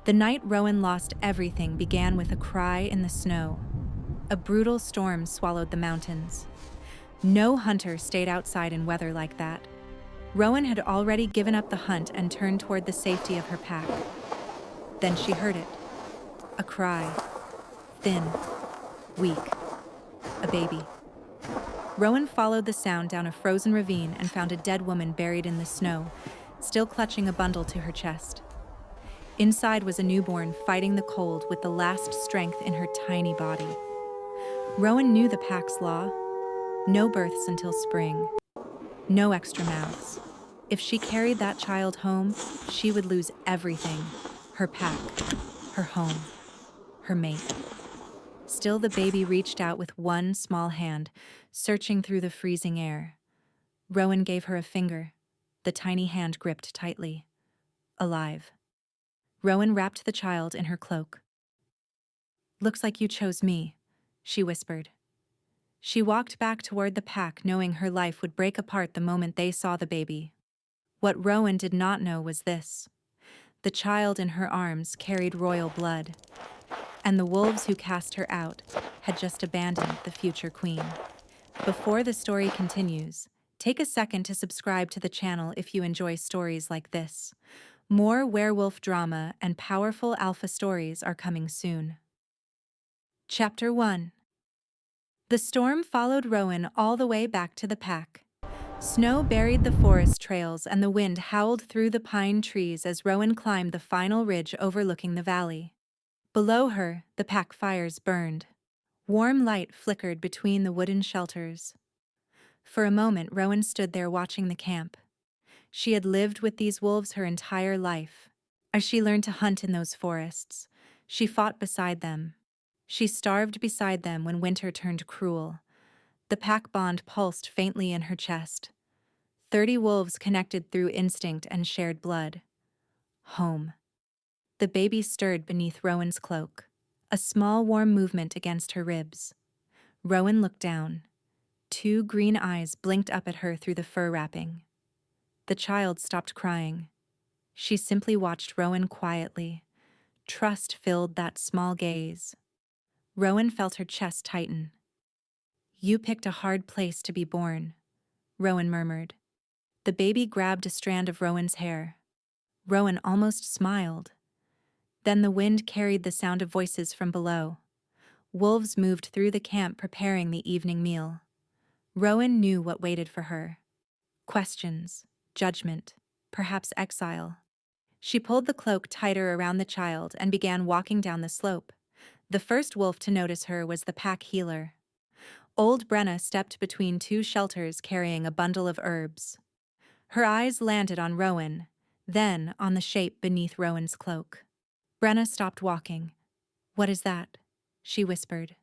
The night Rowan lost everything began with a cry in the snow. A brutal storm swallowed the mountains. No hunter stayed outside in weather like that. Rowan had already given up the hunt and turned toward the safety of her pack. Then she heard it. A cry. Thin. Weak. A baby. Rowan followed the sound down a frozen ravine and found a dead woman buried in the snow, still clutching a bundle to her chest. Inside was a newborn fighting the cold with the last strength in her tiny body. Rowan knew the pack's law. No births until spring. No extra mouths. If she carried that child home, she would lose everything. Her pack, her home, her mate. Still, the baby reached out with one small hand, searching through the freezing air. Rowan gave her a finger. The tiny hand gripped tightly. Alive. Rowan wrapped the child in her cloak. "Looks like you chose me," she whispered. She walked back toward the pack, knowing her life would break apart the moment they saw the baby. What Rowan did not know was this. The child in her arms carried royal blood, and the wolves who cast her out had just abandoned the future queen. Before the story continues, take a second to subscribe to the channel if you enjoy stories like this. More werewolf drama and powerful alpha stories are coming soon. Chapter 1. The storm followed Rowan all the way back to the pack. Snow buried the forest trails and the wind howled through the pine trees as Rowan climbed the final ridge overlooking the valley. Below her, the pack fires burned. Warm light flickered between the wooden shelters. For a moment, Rowan stood there watching the camp. She had lived with these wolves her entire life. As she learned to hunt in those forests, she fought beside them. She starved beside them when winter turned cruel. The pack bond pulsed faintly in her chest. 30 wolves connected through instinct and shared blood. Home. The baby stirred beneath Rowan's cloak, a small warm movement against her ribs. Rowan looked down. 2 green eyes blinked up at her through the fur wrapping. The child stopped crying. She simply watched Rowan quietly. Trust filled that small gaze. Rowan felt her chest tighten. "You picked a hard place to be born," Rowan murmured. The baby grabbed a strand of Rowan's hair. Rowan almost smiled. Then the wind carried the sound of voices from below. Wolves moved through the camp preparing the evening meal. Rowan knew what waited for her. Questions, judgment, perhaps exile. She pulled the cloak tighter around the child and began walking down the slope. The first wolf to notice her was the pack healer. Old Brenna stepped between 2 shelters carrying a bundle of herbs. Her eyes landed on Rowan, then on the shape beneath Rowan's cloak. Brenna stopped walking. "What is that?" she whispered.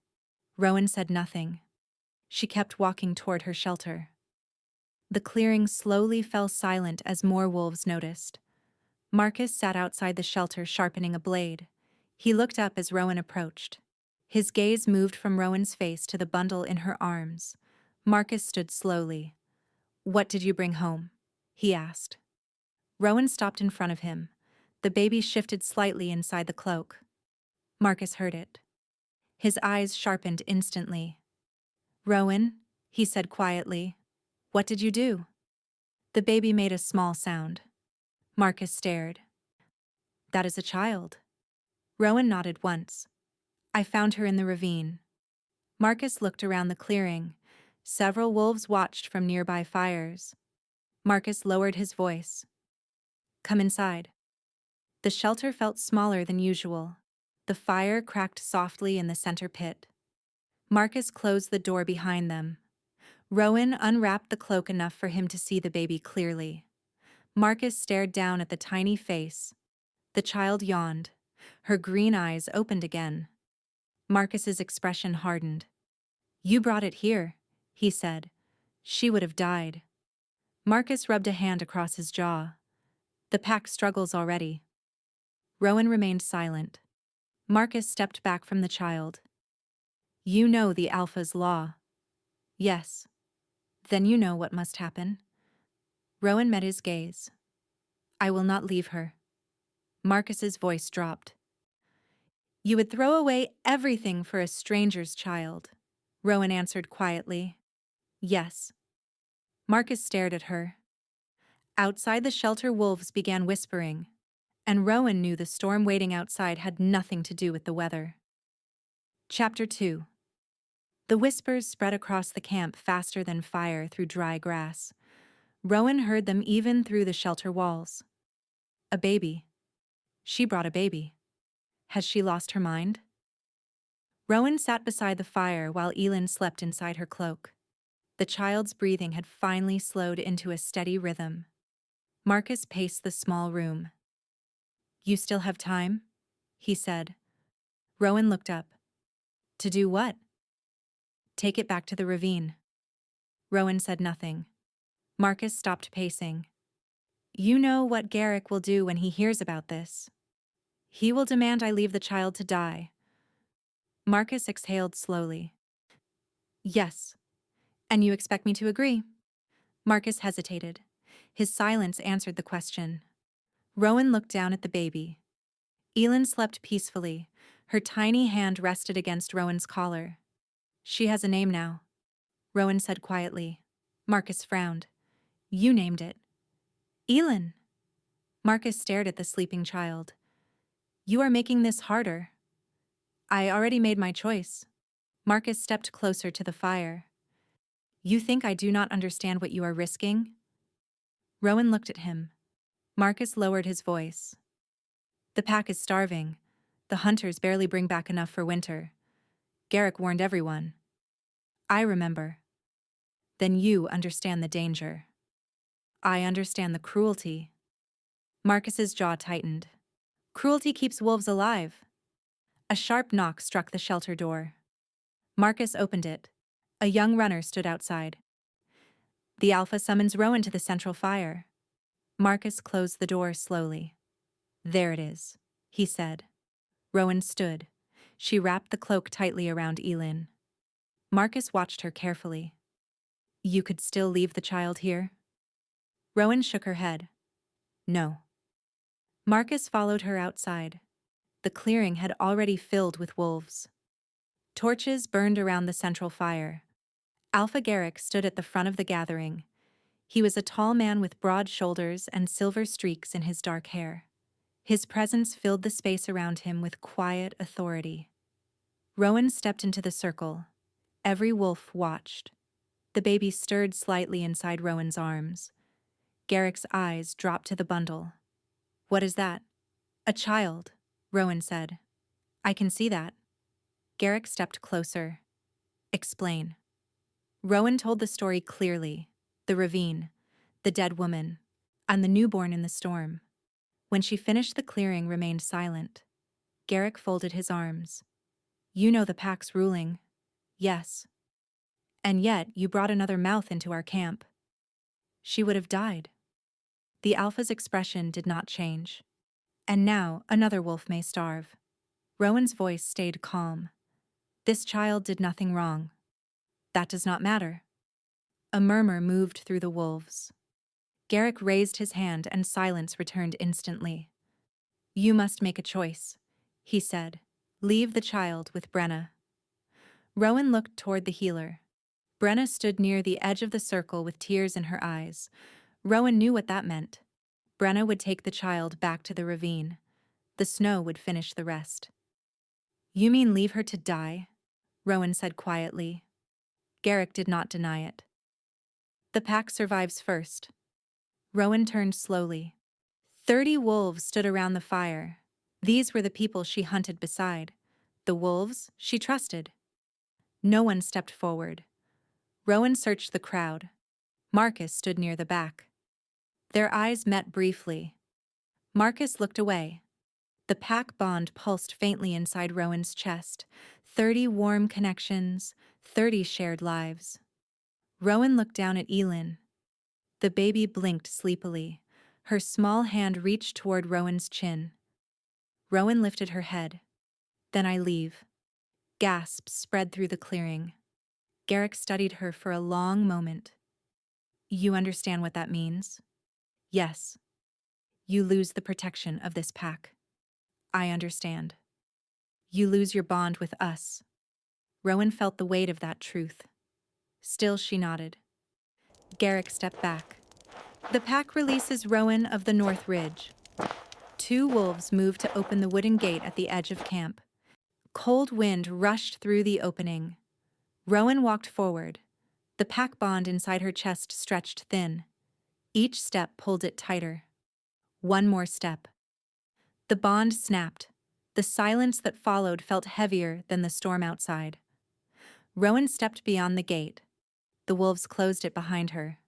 Rowan said nothing. She kept walking toward her shelter. The clearing slowly fell silent as more wolves noticed. Marcus sat outside the shelter sharpening a blade. He looked up as Rowan approached. His gaze moved from Rowan's face to the bundle in her arms. Marcus stood slowly. "What did you bring home?" he asked. Rowan stopped in front of him. The baby shifted slightly inside the cloak. Marcus heard it. His eyes sharpened instantly. "Rowan," he said quietly, "what did you do?" The baby made a small sound. Marcus stared. "That is a child." Rowan nodded once. "I found her in the ravine." Marcus looked around the clearing. Several wolves watched from nearby fires. Marcus lowered his voice. "Come inside." The shelter felt smaller than usual. The fire cracked softly in the center pit. Marcus closed the door behind them. Rowan unwrapped the cloak enough for him to see the baby clearly. Marcus stared down at the tiny face. The child yawned. Her green eyes opened again. Marcus's expression hardened. "You brought it here," he said. "She would have died." Marcus rubbed a hand across his jaw. "The pack struggles already." Rowan remained silent. Marcus stepped back from the child. "You know the Alpha's law." "Yes." "Then you know what must happen." Rowan met his gaze. "I will not leave her." Marcus's voice dropped. You would throw away everything for a stranger's child, Rowan answered quietly. Yes. Marcus stared at her. Outside the shelter, wolves began whispering, and Rowan knew the storm waiting outside had nothing to do with the weather. Chapter 2. The whispers spread across the camp faster than fire through dry grass. Rowan heard them even through the shelter walls. A baby. She brought a baby. Has she lost her mind? Rowan sat beside the fire while Elin slept inside her cloak. The child's breathing had finally slowed into a steady rhythm. Marcus paced the small room. You still have time? He said. Rowan looked up. To do what? Take it back to the ravine. Rowan said nothing. Marcus stopped pacing. You know what Garrick will do when he hears about this. He will demand I leave the child to die. Marcus exhaled slowly. Yes. And you expect me to agree? Marcus hesitated. His silence answered the question. Rowan looked down at the baby. Elin slept peacefully. Her tiny hand rested against Rowan's collar. She has a name now, Rowan said quietly. Marcus frowned. You named it. Elin. Marcus stared at the sleeping child. You are making this harder. I already made my choice. Marcus stepped closer to the fire. You think I do not understand what you are risking? Rowan looked at him. Marcus lowered his voice. The pack is starving. The hunters barely bring back enough for winter. Garrick warned everyone. I remember. Then you understand the danger. I understand the cruelty. Marcus's jaw tightened. Cruelty keeps wolves alive. A sharp knock struck the shelter door. Marcus opened it. A young runner stood outside. The Alpha summons Rowan to the central fire. Marcus closed the door slowly. There it is, he said. Rowan stood. She wrapped the cloak tightly around Elin. Marcus watched her carefully. You could still leave the child here? Rowan shook her head. No. Marcus followed her outside. The clearing had already filled with wolves. Torches burned around the central fire. Alpha Garrick stood at the front of the gathering. He was a tall man with broad shoulders and silver streaks in his dark hair. His presence filled the space around him with quiet authority. Rowan stepped into the circle. Every wolf watched. The baby stirred slightly inside Rowan's arms. Garrick's eyes dropped to the bundle. What is that? A child, Rowan said. I can see that. Garrick stepped closer. Explain. Rowan told the story clearly. The ravine, the dead woman, and the newborn in the storm. When she finished, the clearing remained silent. Garrick folded his arms. You know the pack's ruling. Yes. And yet you brought another mouth into our camp. She would have died. The Alpha's expression did not change. And now another wolf may starve. Rowan's voice stayed calm. This child did nothing wrong. That does not matter. A murmur moved through the wolves. Garrick raised his hand and silence returned instantly. You must make a choice, he said. Leave the child with Brenna. Rowan looked toward the healer. Brenna stood near the edge of the circle with tears in her eyes. Rowan knew what that meant. Brenna would take the child back to the ravine. The snow would finish the rest. You mean leave her to die? Rowan said quietly. Garrick did not deny it. The pack survives first. Rowan turned slowly. 30 wolves stood around the fire. These were the people she hunted beside. The wolves she trusted. No one stepped forward. Rowan searched the crowd. Marcus stood near the back. Their eyes met briefly. Marcus looked away. The pack bond pulsed faintly inside Rowan's chest. 30 warm connections, 30 shared lives. Rowan looked down at Elin. The baby blinked sleepily. Her small hand reached toward Rowan's chin. Rowan lifted her head. Then I leave. Gasps spread through the clearing. Garrick studied her for a long moment. You understand what that means? Yes. You lose the protection of this pack. I understand. You lose your bond with us. Rowan felt the weight of that truth. Still, she nodded. Garrick stepped back. The pack releases Rowan of the North Ridge. Two wolves moved to open the wooden gate at the edge of camp. Cold wind rushed through the opening. Rowan walked forward. The pack bond inside her chest stretched thin. Each step pulled it tighter. One more step. The bond snapped. The silence that followed felt heavier than the storm outside. Rowan stepped beyond the gate. The wolves closed it behind her.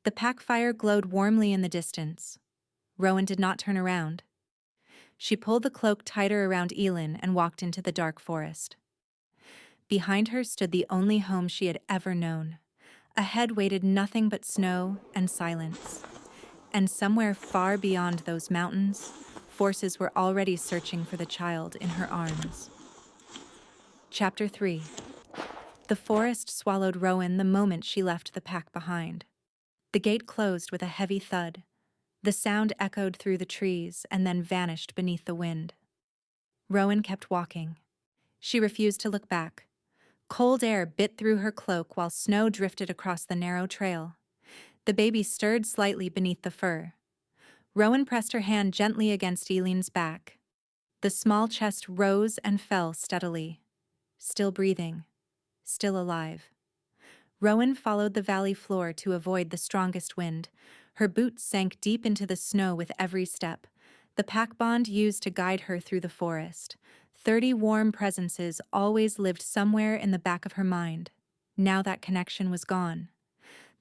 The pack fire glowed warmly in the distance. Rowan did not turn around. She pulled the cloak tighter around Elin and walked into the dark forest. Behind her stood the only home she had ever known. Ahead waited nothing but snow and silence. And somewhere far beyond those mountains, forces were already searching for the child in her arms. Chapter 3. The forest swallowed Rowan the moment she left the pack behind. The gate closed with a heavy thud. The sound echoed through the trees and then vanished beneath the wind. Rowan kept walking. She refused to look back. Cold air bit through her cloak while snow drifted across the narrow trail. The baby stirred slightly beneath the fur. Rowan pressed her hand gently against Eileen's back. The small chest rose and fell steadily. Still breathing. Still alive. Rowan followed the valley floor to avoid the strongest wind. Her boots sank deep into the snow with every step. The pack bond used to guide her through the forest. 30 warm presences always lived somewhere in the back of her mind. Now that connection was gone.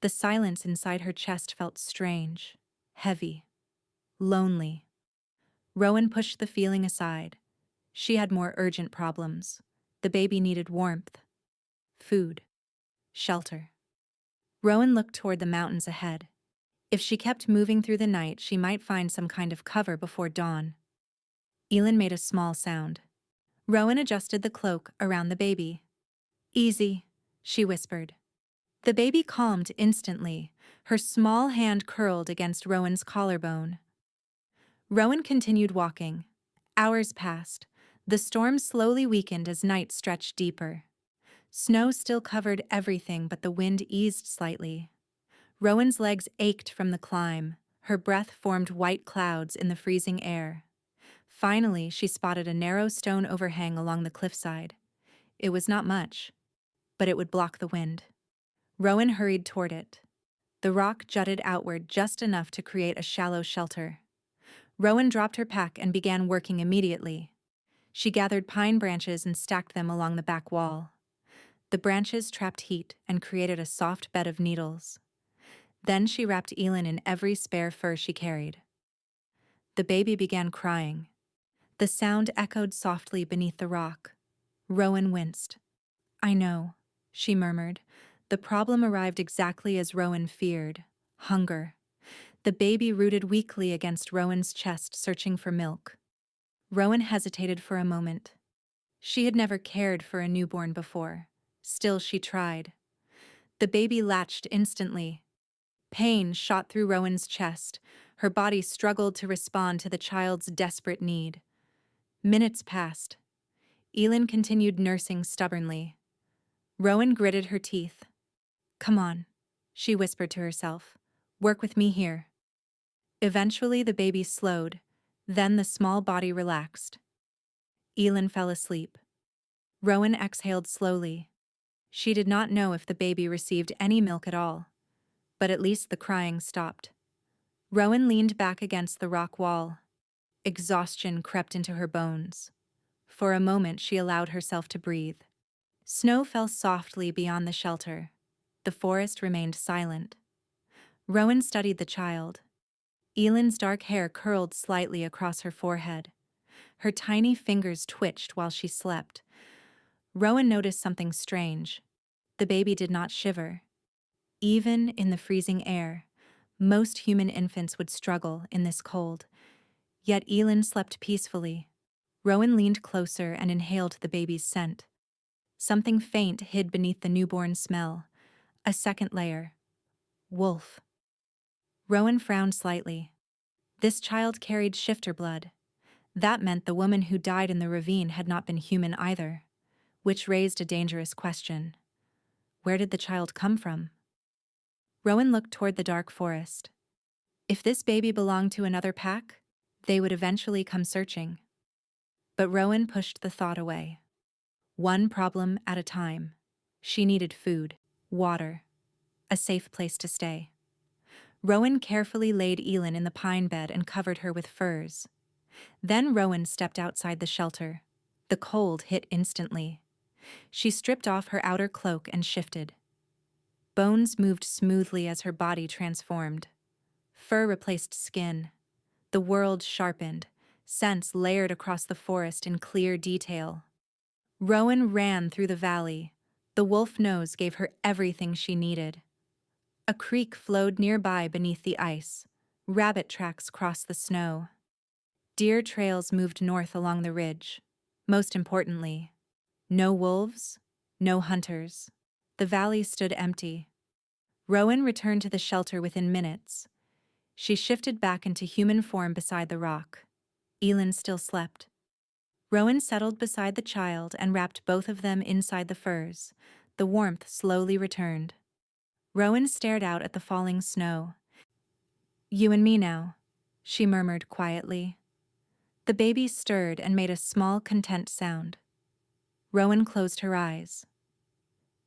The silence inside her chest felt strange, heavy, lonely. Rowan pushed the feeling aside. She had more urgent problems. The baby needed warmth, food, shelter. Rowan looked toward the mountains ahead. If she kept moving through the night, she might find some kind of cover before dawn. Elin made a small sound. Rowan adjusted the cloak around the baby. Easy, she whispered. The baby calmed instantly, her small hand curled against Rowan's collarbone. Rowan continued walking. Hours passed. The storm slowly weakened as night stretched deeper. Snow still covered everything, but the wind eased slightly. Rowan's legs ached from the climb. Her breath formed white clouds in the freezing air. Finally, she spotted a narrow stone overhang along the cliffside. It was not much, but it would block the wind. Rowan hurried toward it. The rock jutted outward just enough to create a shallow shelter. Rowan dropped her pack and began working immediately. She gathered pine branches and stacked them along the back wall. The branches trapped heat and created a soft bed of needles. Then she wrapped Elin in every spare fur she carried. The baby began crying. The sound echoed softly beneath the rock. Rowan winced. I know, she murmured. The problem arrived exactly as Rowan feared. Hunger. The baby rooted weakly against Rowan's chest, searching for milk. Rowan hesitated for a moment. She had never cared for a newborn before. Still, she tried. The baby latched instantly. Pain shot through Rowan's chest. Her body struggled to respond to the child's desperate need. Minutes passed. Elin continued nursing stubbornly. Rowan gritted her teeth. Come on, she whispered to herself. Work with me here. Eventually the baby slowed. Then the small body relaxed. Elin fell asleep. Rowan exhaled slowly. She did not know if the baby received any milk at all, but at least the crying stopped. Rowan leaned back against the rock wall. Exhaustion crept into her bones. For a moment she allowed herself to breathe. Snow fell softly beyond the shelter. The forest remained silent. Rowan studied the child. Elin's dark hair curled slightly across her forehead. Her tiny fingers twitched while she slept. Rowan noticed something strange. The baby did not shiver. Even in the freezing air, most human infants would struggle in this cold. Yet Elin slept peacefully. Rowan leaned closer and inhaled the baby's scent. Something faint hid beneath the newborn smell. A second layer. Wolf. Rowan frowned slightly. This child carried shifter blood. That meant the woman who died in the ravine had not been human either, which raised a dangerous question. Where did the child come from? Rowan looked toward the dark forest. If this baby belonged to another pack, they would eventually come searching. But Rowan pushed the thought away. One problem at a time. She needed food, water, a safe place to stay. Rowan carefully laid Elin in the pine bed and covered her with furs. Then Rowan stepped outside the shelter. The cold hit instantly. She stripped off her outer cloak and shifted. Bones moved smoothly as her body transformed. Fur replaced skin. The world sharpened, scents layered across the forest in clear detail. Rowan ran through the valley. The wolf nose gave her everything she needed. A creek flowed nearby beneath the ice. Rabbit tracks crossed the snow. Deer trails moved north along the ridge. Most importantly, no wolves, no hunters. The valley stood empty. Rowan returned to the shelter within minutes. She shifted back into human form beside the rock. Elin still slept. Rowan settled beside the child and wrapped both of them inside the furs. The warmth slowly returned. Rowan stared out at the falling snow. "You and me now," she murmured quietly. The baby stirred and made a small, content sound. Rowan closed her eyes.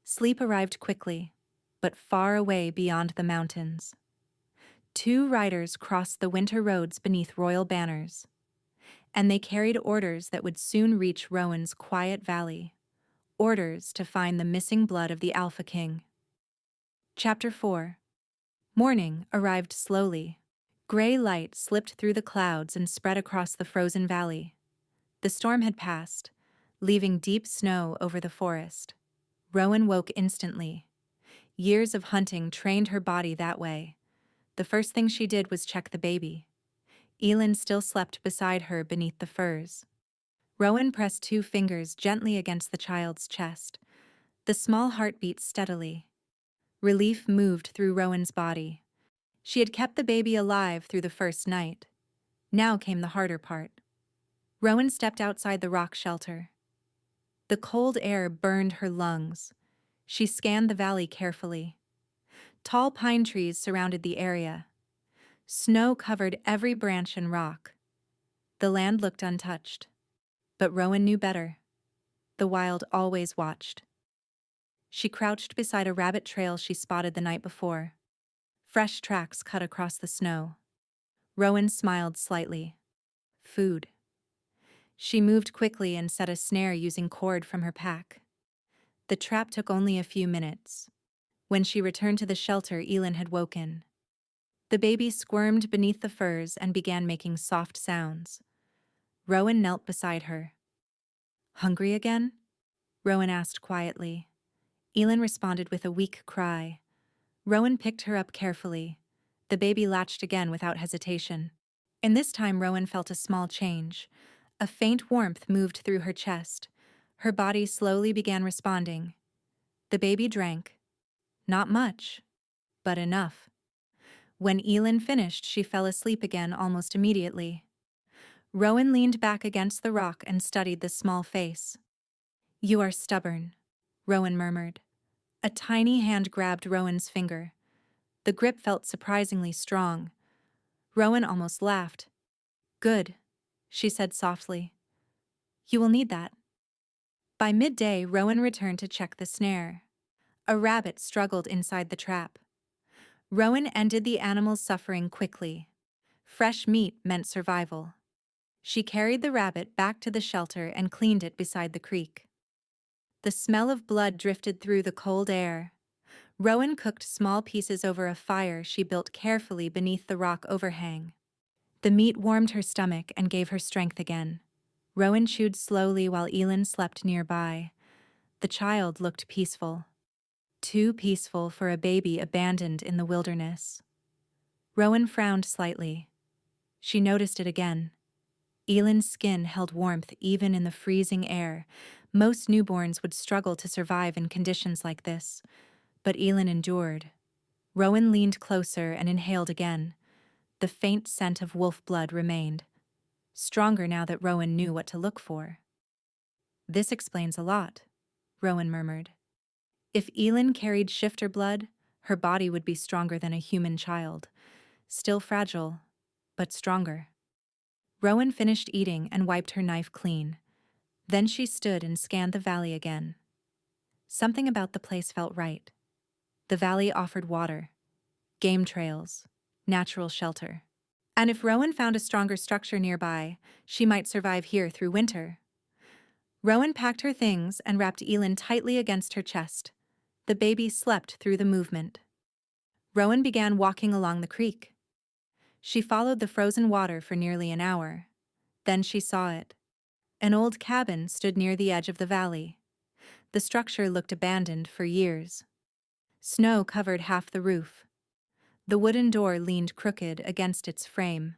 Sleep arrived quickly, but far away beyond the mountains. Two riders crossed the winter roads beneath royal banners, and they carried orders that would soon reach Rowan's quiet valley. Orders to find the missing blood of the Alpha King. Chapter 4. Morning arrived slowly. Gray light slipped through the clouds and spread across the frozen valley. The storm had passed, leaving deep snow over the forest. Rowan woke instantly. Years of hunting trained her body that way. The first thing she did was check the baby. Elin still slept beside her beneath the furs. Rowan pressed 2 fingers gently against the child's chest. The small heart beat steadily. Relief moved through Rowan's body. She had kept the baby alive through the first night. Now came the harder part. Rowan stepped outside the rock shelter. The cold air burned her lungs. She scanned the valley carefully. Tall pine trees surrounded the area. Snow covered every branch and rock. The land looked untouched. But Rowan knew better. The wild always watched. She crouched beside a rabbit trail she spotted the night before. Fresh tracks cut across the snow. Rowan smiled slightly. Food. She moved quickly and set a snare using cord from her pack. The trap took only a few minutes. When she returned to the shelter, Elin had woken. The baby squirmed beneath the furs and began making soft sounds. Rowan knelt beside her. "Hungry again?" Rowan asked quietly. Elin responded with a weak cry. Rowan picked her up carefully. The baby latched again without hesitation. And this time Rowan felt a small change. A faint warmth moved through her chest. Her body slowly began responding. The baby drank. Not much, but enough. When Elin finished, she fell asleep again almost immediately. Rowan leaned back against the rock and studied the small face. "You are stubborn," Rowan murmured. A tiny hand grabbed Rowan's finger. The grip felt surprisingly strong. Rowan almost laughed. "Good," she said softly. "You will need that." By midday, Rowan returned to check the snare. A rabbit struggled inside the trap. Rowan ended the animal's suffering quickly. Fresh meat meant survival. She carried the rabbit back to the shelter and cleaned it beside the creek. The smell of blood drifted through the cold air. Rowan cooked small pieces over a fire she built carefully beneath the rock overhang. The meat warmed her stomach and gave her strength again. Rowan chewed slowly while Elin slept nearby. The child looked peaceful. Too peaceful for a baby abandoned in the wilderness. Rowan frowned slightly. She noticed it again. Elin's skin held warmth even in the freezing air. Most newborns would struggle to survive in conditions like this, but Elin endured. Rowan leaned closer and inhaled again. The faint scent of wolf blood remained, stronger now that Rowan knew what to look for. This explains a lot, Rowan murmured. If Elin carried shifter blood, her body would be stronger than a human child. Still fragile, but stronger. Rowan finished eating and wiped her knife clean. Then she stood and scanned the valley again. Something about the place felt right. The valley offered water, game trails, natural shelter. And if Rowan found a stronger structure nearby, she might survive here through winter. Rowan packed her things and wrapped Elin tightly against her chest. The baby slept through the movement. Rowan began walking along the creek. She followed the frozen water for nearly an hour. Then she saw it. An old cabin stood near the edge of the valley. The structure looked abandoned for years. Snow covered half the roof. The wooden door leaned crooked against its frame.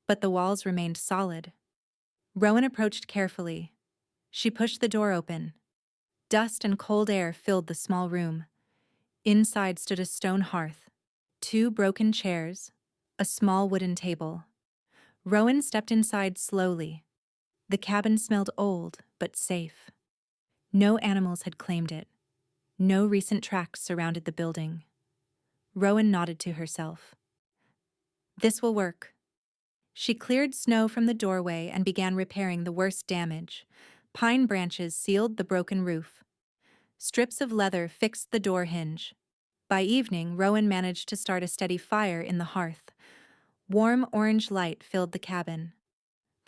But the walls remained solid. Rowan approached carefully. She pushed the door open. Dust and cold air filled the small room. Inside stood a stone hearth, 2 broken chairs, a small wooden table. Rowan stepped inside slowly. The cabin smelled old, but safe. No animals had claimed it. No recent tracks surrounded the building. Rowan nodded to herself. This will work. She cleared snow from the doorway and began repairing the worst damage. Pine branches sealed the broken roof. Strips of leather fixed the door hinge. By evening, Rowan managed to start a steady fire in the hearth. Warm orange light filled the cabin.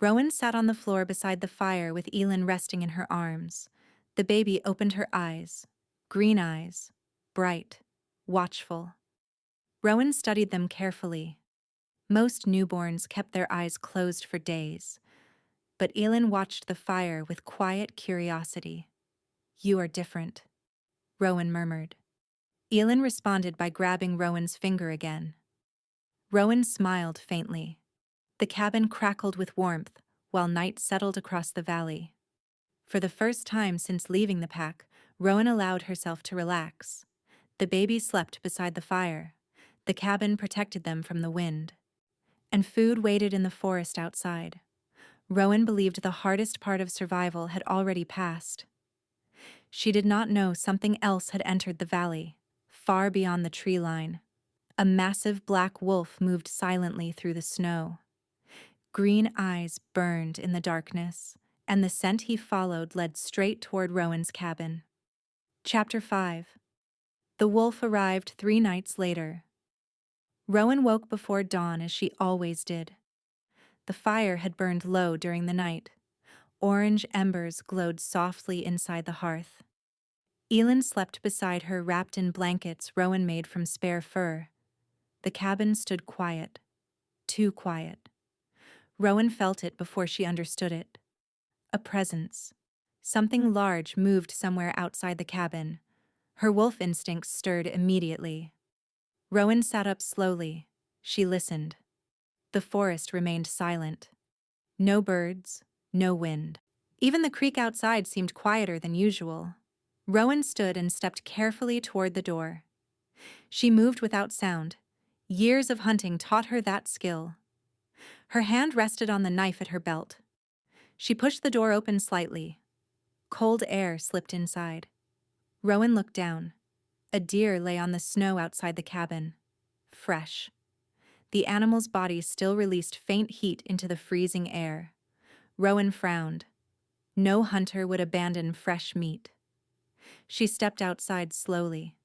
Rowan sat on the floor beside the fire with Elin resting in her arms. The baby opened her eyes, green eyes, bright, watchful. Rowan studied them carefully. Most newborns kept their eyes closed for days, but Elin watched the fire with quiet curiosity. "You are different," Rowan murmured. Elin responded by grabbing Rowan's finger again. Rowan smiled faintly. The cabin crackled with warmth while night settled across the valley. For the first time since leaving the pack, Rowan allowed herself to relax. The baby slept beside the fire. The cabin protected them from the wind. And food waited in the forest outside. Rowan believed the hardest part of survival had already passed. She did not know something else had entered the valley, far beyond the tree line. A massive black wolf moved silently through the snow. Green eyes burned in the darkness, and the scent he followed led straight toward Rowan's cabin. Chapter 5. The wolf arrived 3 nights later. Rowan woke before dawn as she always did. The fire had burned low during the night. Orange embers glowed softly inside the hearth. Elin slept beside her wrapped in blankets Rowan made from spare fur. The cabin stood quiet. Too quiet. Rowan felt it before she understood it. A presence. Something large moved somewhere outside the cabin. Her wolf instincts stirred immediately. Rowan sat up slowly. She listened. The forest remained silent. No birds, no wind. Even the creek outside seemed quieter than usual. Rowan stood and stepped carefully toward the door. She moved without sound. Years of hunting taught her that skill. Her hand rested on the knife at her belt. She pushed the door open slightly. Cold air slipped inside. Rowan looked down. A deer lay on the snow outside the cabin. Fresh. The animal's body still released faint heat into the freezing air. Rowan frowned. No hunter would abandon fresh meat. She stepped outside slowly.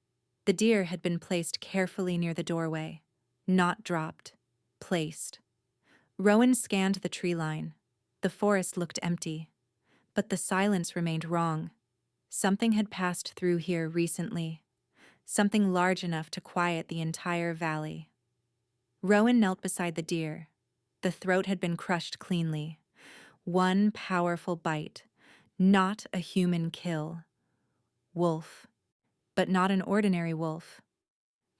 The deer had been placed carefully near the doorway. Not dropped. Placed. Rowan scanned the tree line. The forest looked empty. But the silence remained wrong. Something had passed through here recently. Something large enough to quiet the entire valley. Rowan knelt beside the deer. The throat had been crushed cleanly. One powerful bite. Not a human kill. Wolf. But not an ordinary wolf.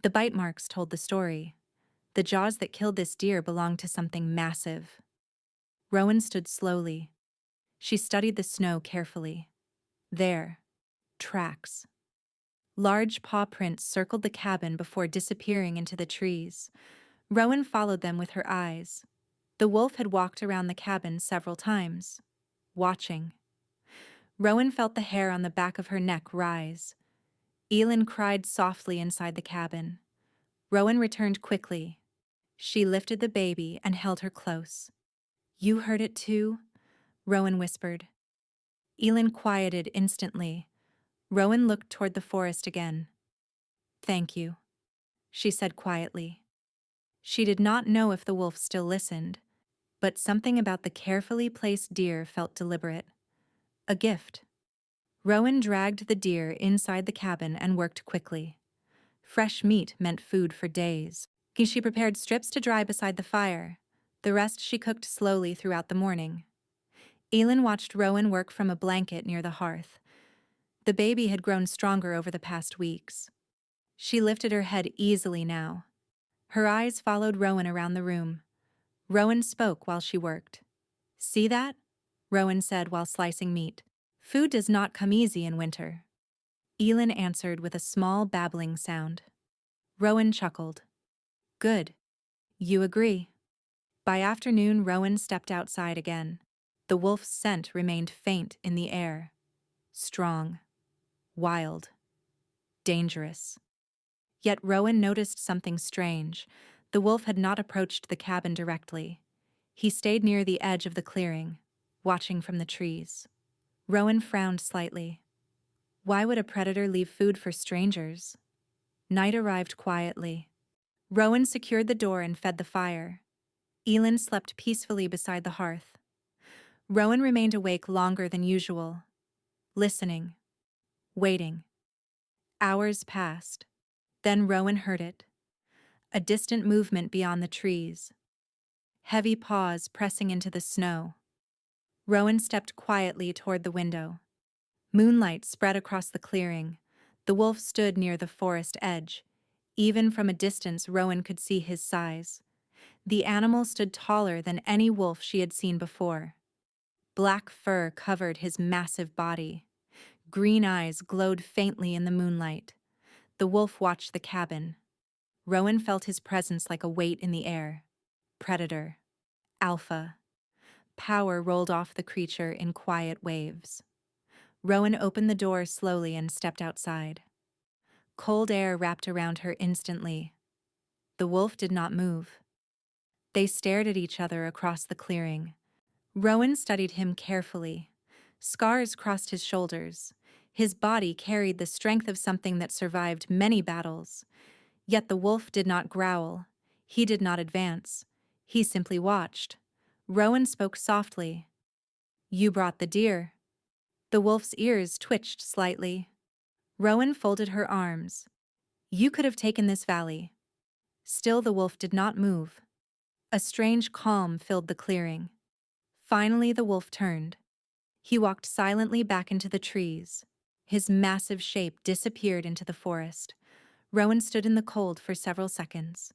The bite marks told the story. The jaws that killed this deer belonged to something massive. Rowan stood slowly. She studied the snow carefully. There. Tracks. Large paw prints circled the cabin before disappearing into the trees. Rowan followed them with her eyes. The wolf had walked around the cabin several times, watching. Rowan felt the hair on the back of her neck rise. Elin cried softly inside the cabin. Rowan returned quickly. She lifted the baby and held her close. "You heard it too?" Rowan whispered. Elin quieted instantly. Rowan looked toward the forest again. "Thank you," she said quietly. She did not know if the wolf still listened, but something about the carefully placed deer felt deliberate. A gift. Rowan dragged the deer inside the cabin and worked quickly. Fresh meat meant food for days. She prepared strips to dry beside the fire. The rest she cooked slowly throughout the morning. Elin watched Rowan work from a blanket near the hearth. The baby had grown stronger over the past weeks. She lifted her head easily now. Her eyes followed Rowan around the room. Rowan spoke while she worked. "See that?" Rowan said while slicing meat. "Food does not come easy in winter." Elin answered with a small babbling sound. Rowan chuckled. "Good. You agree." By afternoon, Rowan stepped outside again. The wolf's scent remained faint in the air. Strong. Wild. Dangerous. Yet Rowan noticed something strange. The wolf had not approached the cabin directly. He stayed near the edge of the clearing, watching from the trees. Rowan frowned slightly. Why would a predator leave food for strangers? Night arrived quietly. Rowan secured the door and fed the fire. Elin slept peacefully beside the hearth. Rowan remained awake longer than usual, listening, waiting. Hours passed. Then Rowan heard it. A distant movement beyond the trees. Heavy paws pressing into the snow. Rowan stepped quietly toward the window. Moonlight spread across the clearing. The wolf stood near the forest edge. Even from a distance, Rowan could see his size. The animal stood taller than any wolf she had seen before. Black fur covered his massive body. Green eyes glowed faintly in the moonlight. The wolf watched the cabin. Rowan felt his presence like a weight in the air. Predator. Alpha. Power rolled off the creature in quiet waves. Rowan opened the door slowly and stepped outside. Cold air wrapped around her instantly. The wolf did not move. They stared at each other across the clearing. Rowan studied him carefully. Scars crossed his shoulders. His body carried the strength of something that survived many battles. Yet the wolf did not growl. He did not advance. He simply watched. Rowan spoke softly. "You brought the deer." The wolf's ears twitched slightly. Rowan folded her arms. "You could have taken this valley." Still the wolf did not move. A strange calm filled the clearing. Finally the wolf turned. He walked silently back into the trees. His massive shape disappeared into the forest. Rowan stood in the cold for several seconds.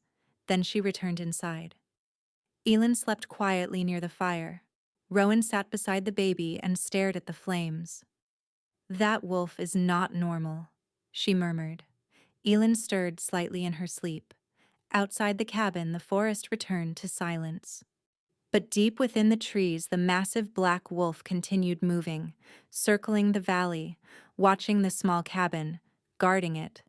Then she returned inside. Elin slept quietly near the fire. Rowan sat beside the baby and stared at the flames. "That wolf is not normal," she murmured. Elin stirred slightly in her sleep. Outside the cabin, the forest returned to silence. But deep within the trees, the massive black wolf continued moving, circling the valley, watching the small cabin, guarding it.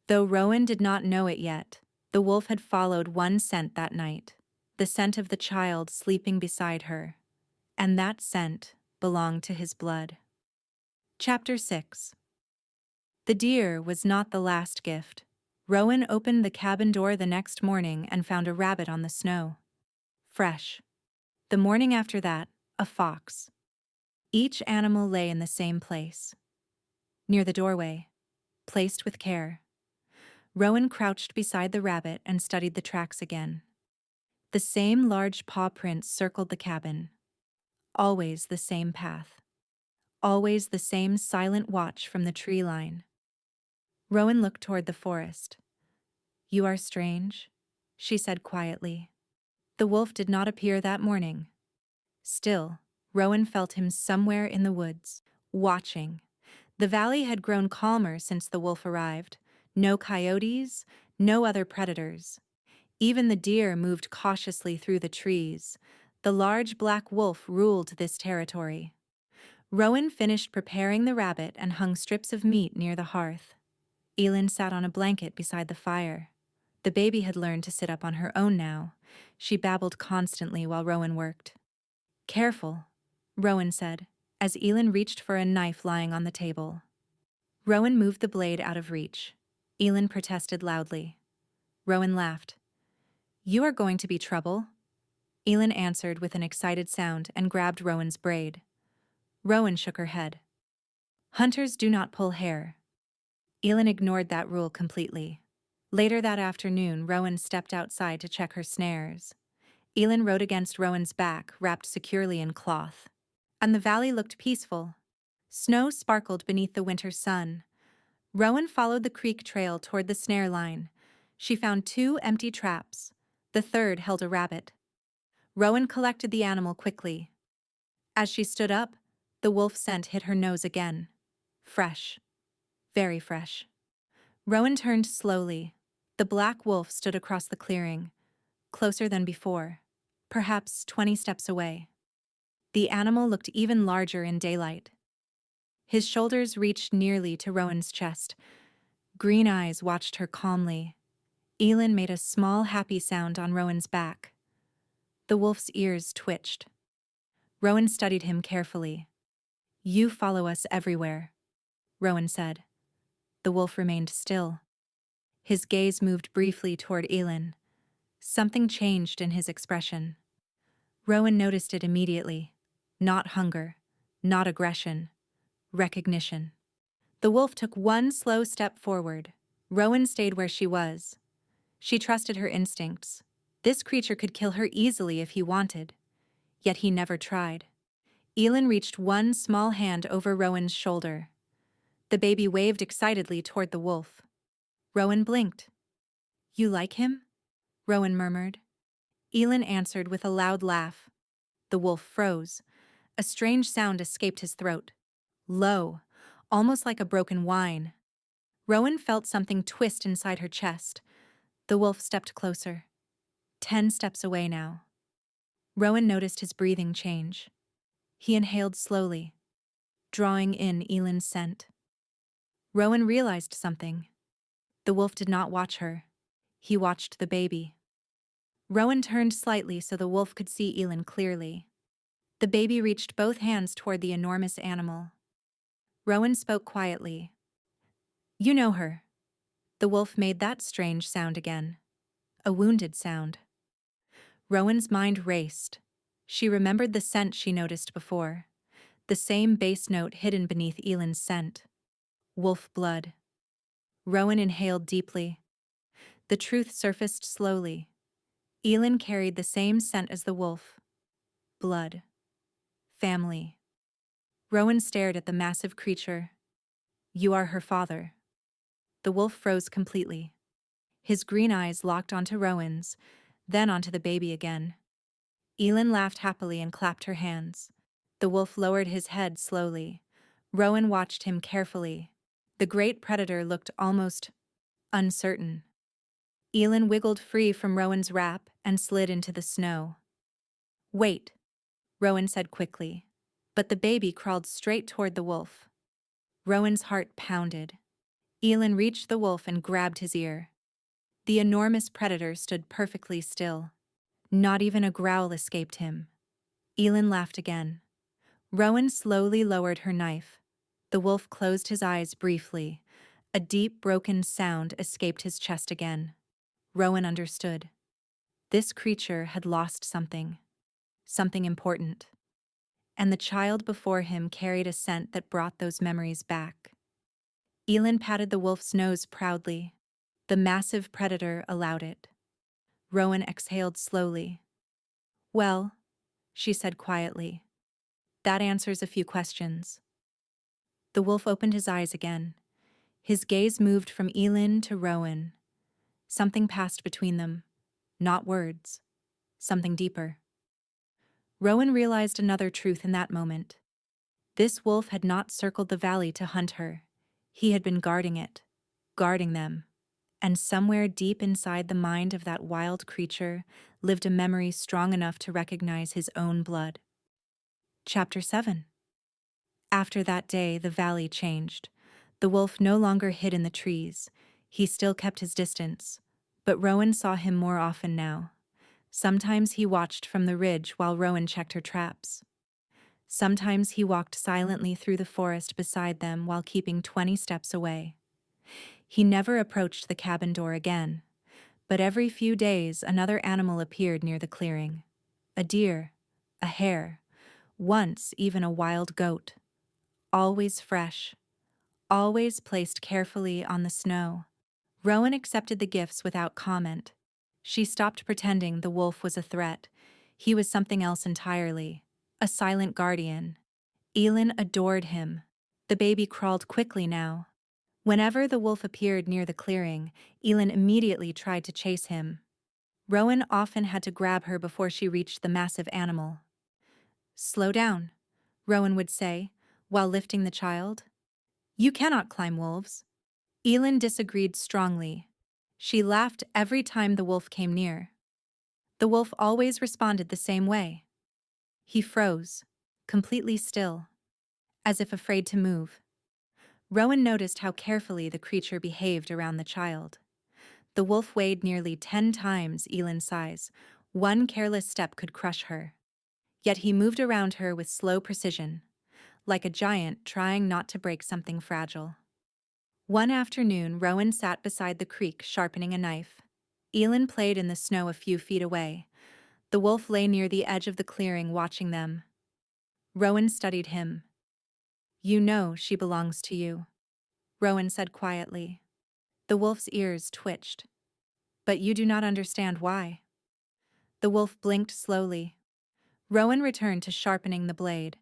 Though Rowan did not know it yet, the wolf had followed one scent that night, the scent of the child sleeping beside her. And that scent belonged to his blood. Chapter 6. The deer was not the last gift. Rowan opened the cabin door the next morning and found a rabbit on the snow. Fresh. The morning after that, a fox. Each animal lay in the same place. Near the doorway, placed with care. Rowan crouched beside the rabbit and studied the tracks again. The same large paw prints circled the cabin. Always the same path. Always the same silent watch from the tree line. Rowan looked toward the forest. "You are strange," she said quietly. The wolf did not appear that morning. Still, Rowan felt him somewhere in the woods, watching. The valley had grown calmer since the wolf arrived. No coyotes, no other predators. Even the deer moved cautiously through the trees. The large black wolf ruled this territory. Rowan finished preparing the rabbit and hung strips of meat near the hearth. Elin sat on a blanket beside the fire. The baby had learned to sit up on her own now. She babbled constantly while Rowan worked. "Careful," Rowan said, as Elin reached for a knife lying on the table. Rowan moved the blade out of reach. Elin protested loudly. Rowan laughed. "You are going to be trouble." Elin answered with an excited sound and grabbed Rowan's braid. Rowan shook her head. "Hunters do not pull hair." Elin ignored that rule completely. Later that afternoon, Rowan stepped outside to check her snares. Elin rode against Rowan's back, wrapped securely in cloth. And the valley looked peaceful. Snow sparkled beneath the winter sun. Rowan followed the creek trail toward the snare line. She found 2 empty traps. The third held a rabbit. Rowan collected the animal quickly. As she stood up, the wolf scent hit her nose again. Fresh. Very fresh. Rowan turned slowly. The black wolf stood across the clearing, closer than before, perhaps 20 steps away. The animal looked even larger in daylight. His shoulders reached nearly to Rowan's chest. Green eyes watched her calmly. Elin made a small happy sound on Rowan's back. The wolf's ears twitched. Rowan studied him carefully. "You follow us everywhere," Rowan said. The wolf remained still. His gaze moved briefly toward Elin. Something changed in his expression. Rowan noticed it immediately. Not hunger, not aggression, recognition. The wolf took one slow step forward. Rowan stayed where she was. She trusted her instincts. This creature could kill her easily if he wanted. Yet he never tried. Elin reached one small hand over Rowan's shoulder. The baby waved excitedly toward the wolf. Rowan blinked. "You like him?" Rowan murmured. Elin answered with a loud laugh. The wolf froze. A strange sound escaped his throat. Low, almost like a broken whine. Rowan felt something twist inside her chest. The wolf stepped closer. 10 steps away now. Rowan noticed his breathing change. He inhaled slowly, drawing in Elin's scent. Rowan realized something. The wolf did not watch her. He watched the baby. Rowan turned slightly so the wolf could see Elin clearly. The baby reached both hands toward the enormous animal. Rowan spoke quietly. "You know her." The wolf made that strange sound again. A wounded sound. Rowan's mind raced. She remembered the scent she noticed before. The same bass note hidden beneath Elin's scent. Wolf blood. Rowan inhaled deeply. The truth surfaced slowly. Elin carried the same scent as the wolf. Blood. Family. Rowan stared at the massive creature. "You are her father." The wolf froze completely. His green eyes locked onto Rowan's, then onto the baby again. Elin laughed happily and clapped her hands. The wolf lowered his head slowly. Rowan watched him carefully. The great predator looked almost uncertain. Elin wiggled free from Rowan's wrap and slid into the snow. "Wait," Rowan said quickly, but the baby crawled straight toward the wolf. Rowan's heart pounded. Elin reached the wolf and grabbed his ear. The enormous predator stood perfectly still. Not even a growl escaped him. Elin laughed again. Rowan slowly lowered her knife. The wolf closed his eyes briefly. A deep, broken sound escaped his chest again. Rowan understood. This creature had lost something. Something important. And the child before him carried a scent that brought those memories back. Elin patted the wolf's nose proudly. The massive predator allowed it. Rowan exhaled slowly. "Well," she said quietly, "that answers a few questions." The wolf opened his eyes again. His gaze moved from Elin to Rowan. Something passed between them. Not words. Something deeper. Rowan realized another truth in that moment. This wolf had not circled the valley to hunt her. He had been guarding it. Guarding them. and somewhere deep inside the mind of that wild creature lived a memory strong enough to recognize his own blood. Chapter 7. After that day, the valley changed. The wolf no longer hid in the trees. He still kept his distance, but Rowan saw him more often now. Sometimes he watched from the ridge while Rowan checked her traps. Sometimes he walked silently through the forest beside them while keeping 20 steps away. He never approached the cabin door again, but every few days another animal appeared near the clearing. A deer, a hare, once even a wild goat. Always fresh, always placed carefully on the snow. Rowan accepted the gifts without comment. She stopped pretending the wolf was a threat. He was something else entirely, a silent guardian. Elin adored him. The baby crawled quickly now. Whenever the wolf appeared near the clearing, Elin immediately tried to chase him. Rowan often had to grab her before she reached the massive animal. "Slow down," Rowan would say, while lifting the child. "You cannot climb wolves." Elin disagreed strongly. She laughed every time the wolf came near. The wolf always responded the same way. He froze, completely still, as if afraid to move. Rowan noticed how carefully the creature behaved around the child. The wolf weighed nearly 10 times Elin's size. One careless step could crush her. Yet he moved around her with slow precision, like a giant trying not to break something fragile. One afternoon, Rowan sat beside the creek sharpening a knife. Elin played in the snow a few feet away. The wolf lay near the edge of the clearing watching them. Rowan studied him. "You know she belongs to you," Rowan said quietly. The wolf's ears twitched. "But you do not understand why." The wolf blinked slowly. Rowan returned to sharpening the blade.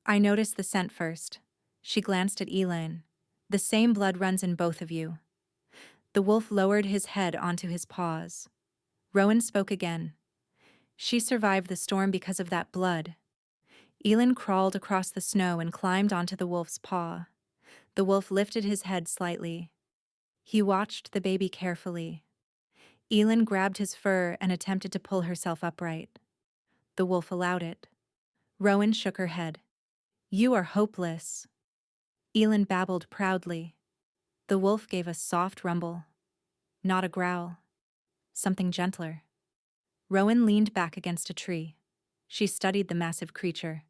"I noticed the scent first." She glanced at Elin. "The same blood runs in both of you." The wolf lowered his head onto his paws. Rowan spoke again. "She survived the storm because of that blood." Elin crawled across the snow and climbed onto the wolf's paw. The wolf lifted his head slightly. He watched the baby carefully. Elin grabbed his fur and attempted to pull herself upright. The wolf allowed it. Rowan shook her head. "You are hopeless." Elin babbled proudly. The wolf gave a soft rumble. Not a growl. Something gentler. Rowan leaned back against a tree. She studied the massive creature.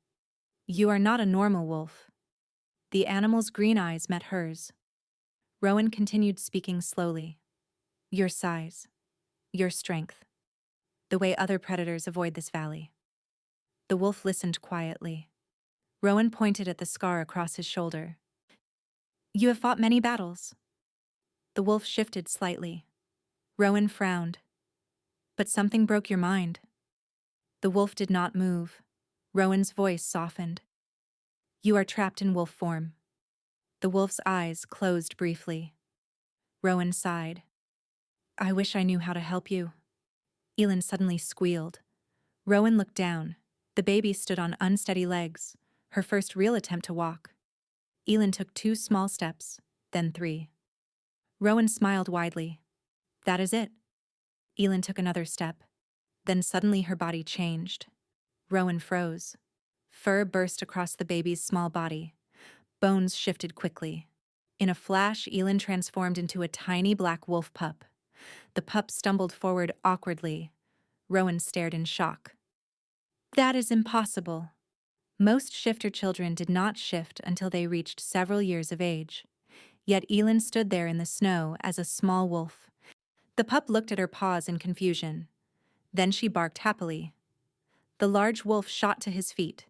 "You are not a normal wolf." The animal's green eyes met hers. Rowan continued speaking slowly. "Your size. Your strength. The way other predators avoid this valley." The wolf listened quietly. Rowan pointed at the scar across his shoulder. "You have fought many battles." The wolf shifted slightly. Rowan frowned. "But something broke your mind." The wolf did not move. Rowan's voice softened. "You are trapped in wolf form." The wolf's eyes closed briefly. Rowan sighed. "I wish I knew how to help you." Elin suddenly squealed. Rowan looked down. The baby stood on unsteady legs, her first real attempt to walk. Elin took 2 small steps, then 3. Rowan smiled widely. "That is it." Elin took another step. Then suddenly her body changed. Rowan froze. Fur burst across the baby's small body. Bones shifted quickly. In a flash, Elin transformed into a tiny black wolf pup. The pup stumbled forward awkwardly. Rowan stared in shock. "That is impossible." Most shifter children did not shift until they reached several years of age. Yet Elin stood there in the snow as a small wolf. The pup looked at her paws in confusion. Then she barked happily. The large wolf shot to his feet.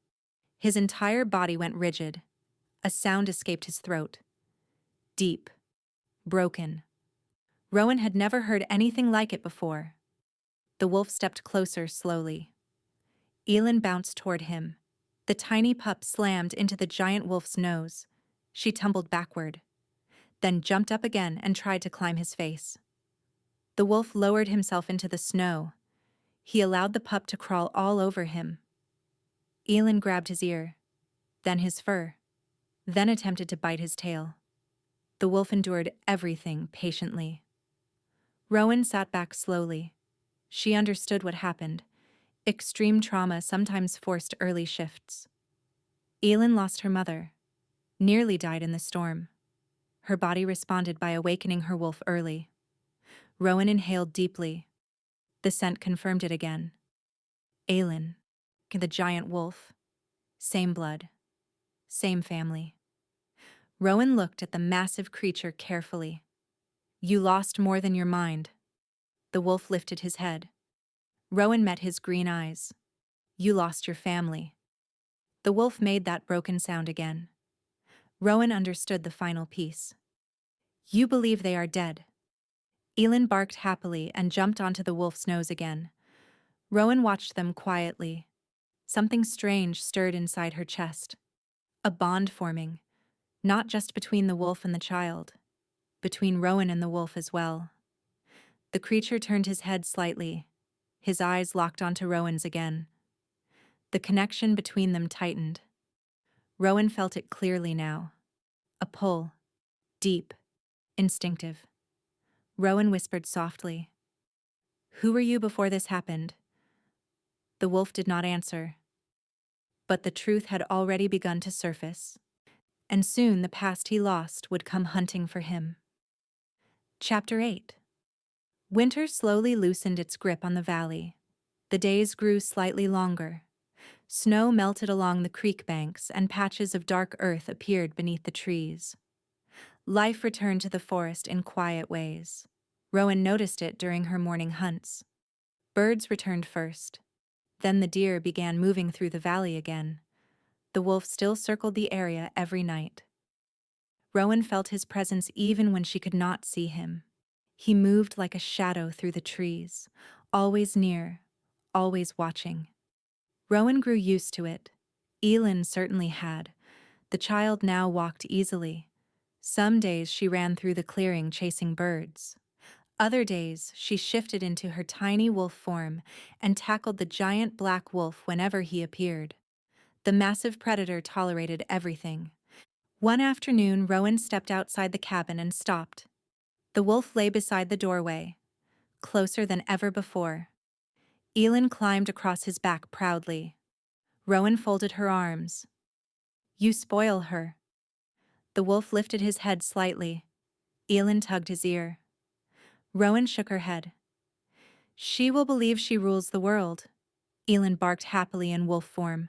His entire body went rigid. A sound escaped his throat. Deep. Broken. Rowan had never heard anything like it before. The wolf stepped closer slowly. Elin bounced toward him. The tiny pup slammed into the giant wolf's nose. She tumbled backward, then jumped up again and tried to climb his face. The wolf lowered himself into the snow. He allowed the pup to crawl all over him. Elin grabbed his ear, then his fur, then attempted to bite his tail. The wolf endured everything patiently. Rowan sat back slowly. She understood what happened. Extreme trauma sometimes forced early shifts. Elin lost her mother, nearly died in the storm. Her body responded by awakening her wolf early. Rowan inhaled deeply. The scent confirmed it again. Elin, the giant wolf. Same blood. Same family. Rowan looked at the massive creature carefully. You lost more than your mind. The wolf lifted his head. Rowan met his green eyes. You lost your family. The wolf made that broken sound again. Rowan understood the final piece. You believe they are dead. Elin barked happily and jumped onto the wolf's nose again. Rowan watched them quietly. Something strange stirred inside her chest. A bond forming, not just between the wolf and the child, between Rowan and the wolf as well. The creature turned his head slightly. His eyes locked onto Rowan's again. The connection between them tightened. Rowan felt it clearly now. A pull. Deep. Instinctive. Rowan whispered softly. Who were you before this happened? The wolf did not answer. But the truth had already begun to surface. And soon the past he lost would come hunting for him. Chapter 8. Winter slowly loosened its grip on the valley. The days grew slightly longer. Snow melted along the creek banks and patches of dark earth appeared beneath the trees. Life returned to the forest in quiet ways. Rowan noticed it during her morning hunts. Birds returned first. Then the deer began moving through the valley again. The wolf still circled the area every night. Rowan felt his presence even when she could not see him. He moved like a shadow through the trees, always near, always watching. Rowan grew used to it. Elin certainly had. The child now walked easily. Some days she ran through the clearing chasing birds. Other days she shifted into her tiny wolf form and tackled the giant black wolf whenever he appeared. The massive predator tolerated everything. One afternoon, Rowan stepped outside the cabin and stopped. The wolf lay beside the doorway, closer than ever before. Elin climbed across his back proudly. Rowan folded her arms. You spoil her. The wolf lifted his head slightly. Elin tugged his ear. Rowan shook her head. She will believe she rules the world. Elin barked happily in wolf form.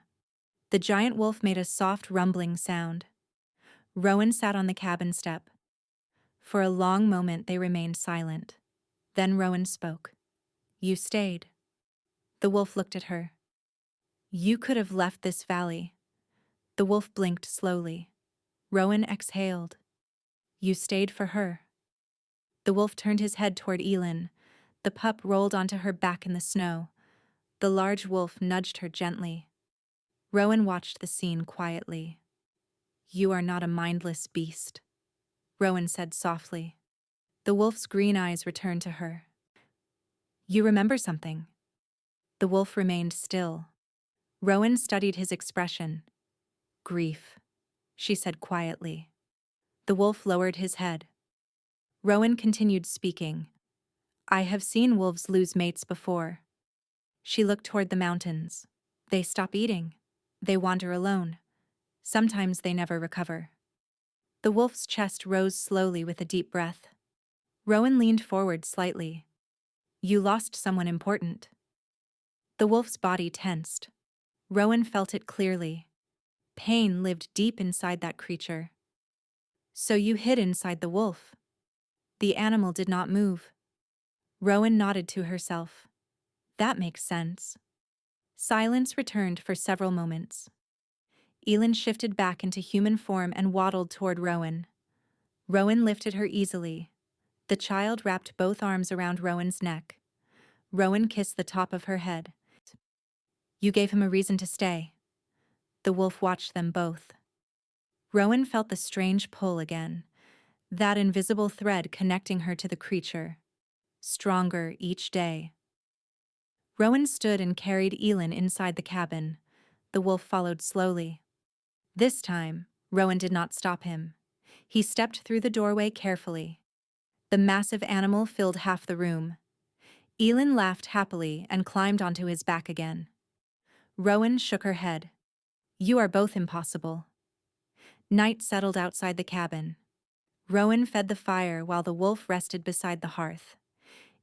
The giant wolf made a soft rumbling sound. Rowan sat on the cabin step. For a long moment they remained silent. Then Rowan spoke. You stayed. The wolf looked at her. You could have left this valley. The wolf blinked slowly. Rowan exhaled. You stayed for her. The wolf turned his head toward Elin. The pup rolled onto her back in the snow. The large wolf nudged her gently. Rowan watched the scene quietly. You are not a mindless beast, Rowan said softly. The wolf's green eyes returned to her. You remember something. The wolf remained still. Rowan studied his expression. Grief, she said quietly. The wolf lowered his head. Rowan continued speaking. I have seen wolves lose mates before. She looked toward the mountains. They stop eating. They wander alone. Sometimes they never recover. The wolf's chest rose slowly with a deep breath. Rowan leaned forward slightly. You lost someone important. The wolf's body tensed. Rowan felt it clearly. Pain lived deep inside that creature. So you hid inside the wolf. The animal did not move. Rowan nodded to herself. That makes sense. Silence returned for several moments. Elin shifted back into human form and waddled toward Rowan. Rowan lifted her easily. The child wrapped both arms around Rowan's neck. Rowan kissed the top of her head. You gave him a reason to stay. The wolf watched them both. Rowan felt the strange pull again, that invisible thread connecting her to the creature. Stronger each day. Rowan stood and carried Elin inside the cabin. The wolf followed slowly. This time, Rowan did not stop him. He stepped through the doorway carefully. The massive animal filled half the room. Elin laughed happily and climbed onto his back again. Rowan shook her head. You are both impossible. Night settled outside the cabin. Rowan fed the fire while the wolf rested beside the hearth.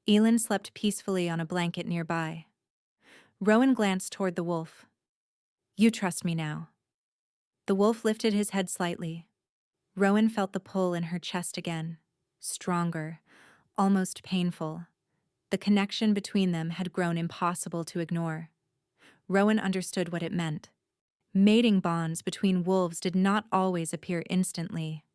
Elin slept peacefully on a blanket nearby. Rowan glanced toward the wolf. You trust me now. The wolf lifted his head slightly. Rowan felt the pull in her chest again. Stronger, almost painful. The connection between them had grown impossible to ignore. Rowan understood what it meant. Mating bonds between wolves did not always appear instantly.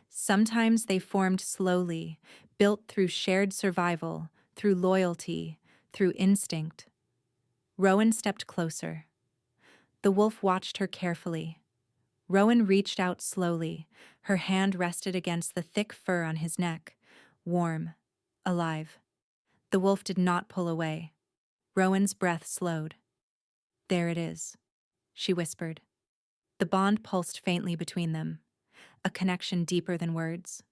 Sometimes they formed slowly, built through shared survival, through loyalty, through instinct. Rowan stepped closer. The wolf watched her carefully. Rowan reached out slowly. Her hand rested against the thick fur on his neck, warm, alive. The wolf did not pull away. Rowan's breath slowed. There it is, she whispered. The bond pulsed faintly between them, a connection deeper than words.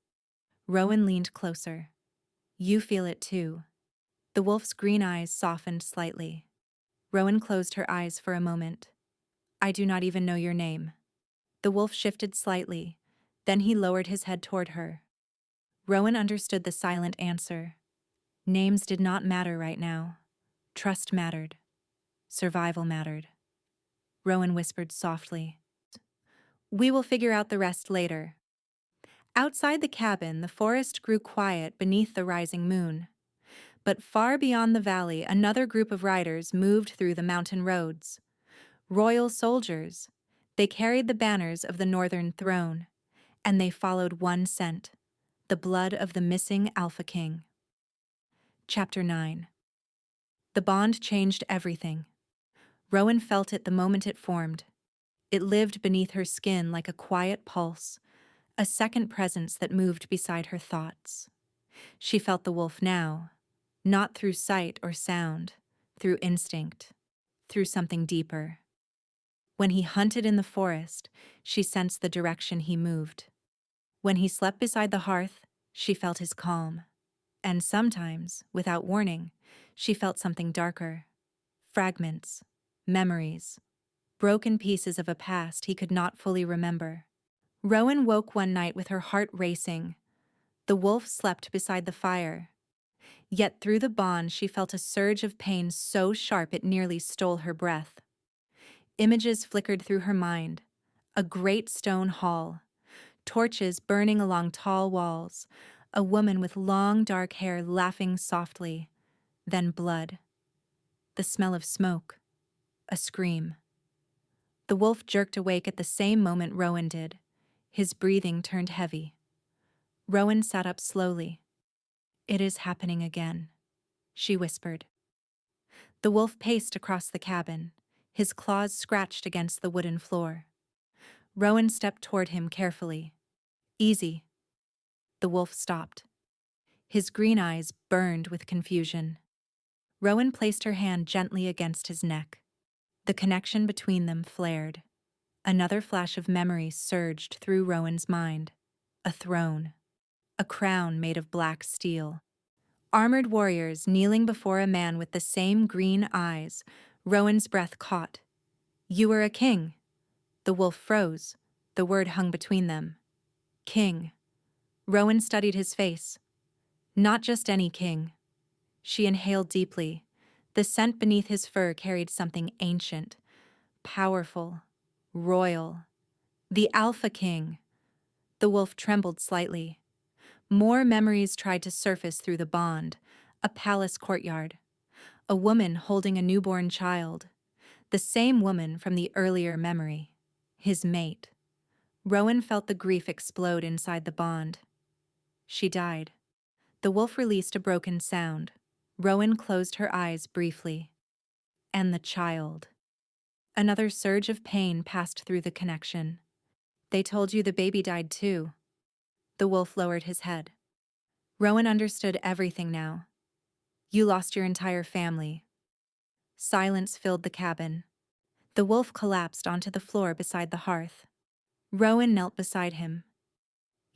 Rowan leaned closer. You feel it too. The wolf's green eyes softened slightly. Rowan closed her eyes for a moment. I do not even know your name. The wolf shifted slightly, then he lowered his head toward her. Rowan understood the silent answer. Names did not matter right now. Trust mattered. Survival mattered. Rowan whispered softly. We will figure out the rest later. Outside the cabin, the forest grew quiet beneath the rising moon. But far beyond the valley, another group of riders moved through the mountain roads. Royal soldiers. They carried the banners of the Northern Throne, and they followed one scent, the blood of the missing Alpha King. Chapter 9. The bond changed everything. Rowan felt it the moment it formed. It lived beneath her skin like a quiet pulse, a second presence that moved beside her thoughts. She felt the wolf now, not through sight or sound, through instinct, through something deeper. When he hunted in the forest, she sensed the direction he moved. When he slept beside the hearth, she felt his calm. And sometimes, without warning, she felt something darker. Fragments, memories, broken pieces of a past he could not fully remember. Rowan woke one night with her heart racing. The wolf slept beside the fire. Yet through the bond she felt a surge of pain so sharp it nearly stole her breath. Images flickered through her mind. A great stone hall, torches burning along tall walls, a woman with long dark hair laughing softly, then blood. The smell of smoke. A scream. The wolf jerked awake at the same moment Rowan did. His breathing turned heavy. Rowan sat up slowly. It is happening again, she whispered. The wolf paced across the cabin, his claws scratched against the wooden floor. Rowan stepped toward him carefully. Easy. The wolf stopped. His green eyes burned with confusion. Rowan placed her hand gently against his neck. The connection between them flared. Another flash of memory surged through Rowan's mind. A throne. A crown made of black steel. Armored warriors kneeling before a man with the same green eyes. Rowan's breath caught. You were a king. The wolf froze. The word hung between them. King. Rowan studied his face. Not just any king. She inhaled deeply. The scent beneath his fur carried something ancient, powerful, royal. The Alpha King. The wolf trembled slightly. More memories tried to surface through the bond. A palace courtyard. A woman holding a newborn child. The same woman from the earlier memory. His mate. Rowan felt the grief explode inside the bond. She died. The wolf released a broken sound. Rowan closed her eyes briefly. And the child. Another surge of pain passed through the connection. They told you the baby died too. The wolf lowered his head. Rowan understood everything now. You lost your entire family. Silence filled the cabin. The wolf collapsed onto the floor beside the hearth. Rowan knelt beside him.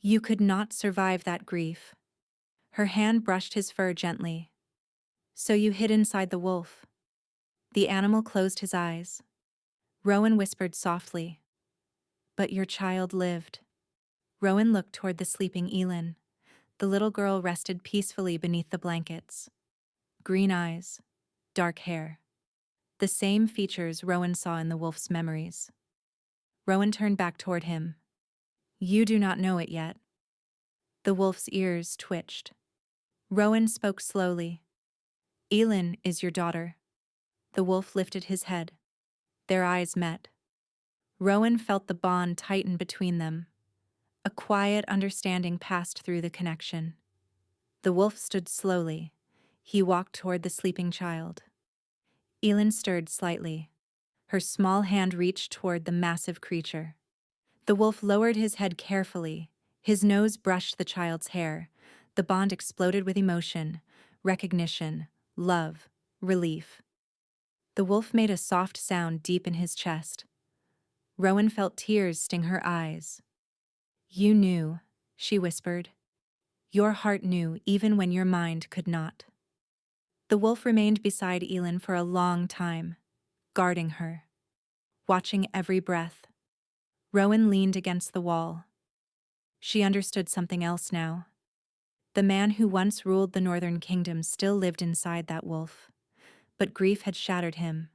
You could not survive that grief. Her hand brushed his fur gently. "So you hid inside the wolf." The animal closed his eyes. Rowan whispered softly, "But your child lived." Rowan looked toward the sleeping Elin. The little girl rested peacefully beneath the blankets. Green eyes, dark hair. The same features Rowan saw in the wolf's memories. Rowan turned back toward him. "You do not know it yet." The wolf's ears twitched. Rowan spoke slowly. "Elin is your daughter." The wolf lifted his head. Their eyes met. Rowan felt the bond tighten between them. A quiet understanding passed through the connection. The wolf stood slowly. He walked toward the sleeping child. Elin stirred slightly. Her small hand reached toward the massive creature. The wolf lowered his head carefully. His nose brushed the child's hair. The bond exploded with emotion, recognition, love, relief. The wolf made a soft sound deep in his chest. Rowan felt tears sting her eyes. "You knew," she whispered. "Your heart knew even when your mind could not." The wolf remained beside Elin for a long time, guarding her, watching every breath. Rowan leaned against the wall. She understood something else now. The man who once ruled the Northern Kingdom still lived inside that wolf. But grief had shattered him.